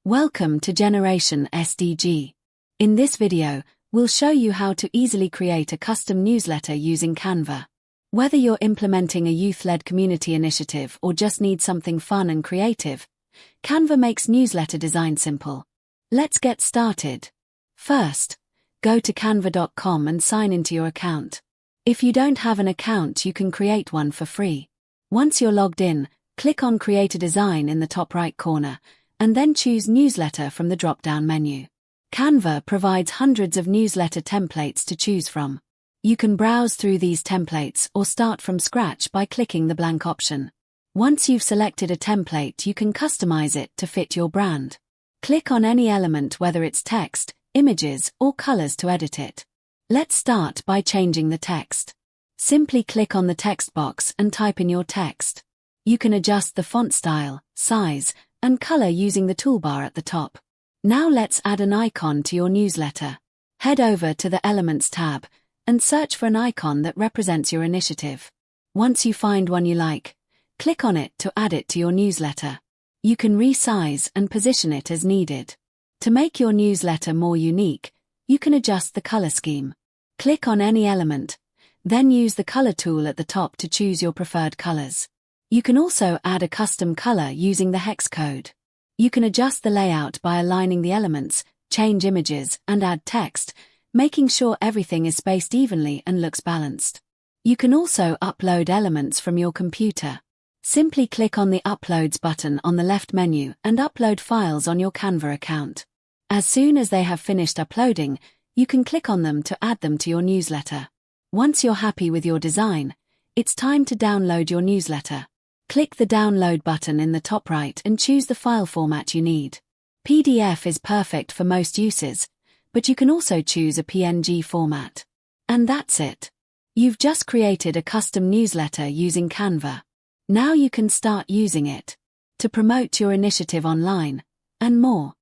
Welcome to Generation SDG. In this video, we'll show you how to easily create a custom newsletter using Canva. Whether you're implementing a youth-led community initiative or just need something fun and creative, Canva makes newsletter design simple. Let's get started. First, go to canva.com and sign into your account. If you don't have an account, you can create one for free. Once you're logged in, click on Create a Design in the top right corner, and then choose Newsletter from the drop-down menu. Canva provides hundreds of newsletter templates to choose from. You can browse through these templates or start from scratch by clicking the blank option. Once you've selected a template, you can customize it to fit your brand. Click on any element, whether it's text, images, or colors, to edit it. Let's start by changing the text. Simply click on the text box and type in your text. You can adjust the font style, size, and color using the toolbar at the top. Now let's add an icon to your newsletter. Head over to the Elements tab and search for an icon that represents your initiative. Once you find one you like, click on it to add it to your newsletter. You can resize and position it as needed. To make your newsletter more unique, you can adjust the color scheme. Click on any element, then use the color tool at the top to choose your preferred colors. You can also add a custom color using the hex code. You can adjust the layout by aligning the elements, change images, and add text, making sure everything is spaced evenly and looks balanced. You can also upload elements from your computer. Simply click on the Uploads button on the left menu and upload files on your Canva account. As soon as they have finished uploading, you can click on them to add them to your newsletter. Once you're happy with your design, it's time to download your newsletter. Click the Download button in the top right and choose the file format you need. PDF is perfect for most uses, but you can also choose a PNG format. And that's it. You've just created a custom newsletter using Canva. Now you can start using it to promote your initiative online, and more.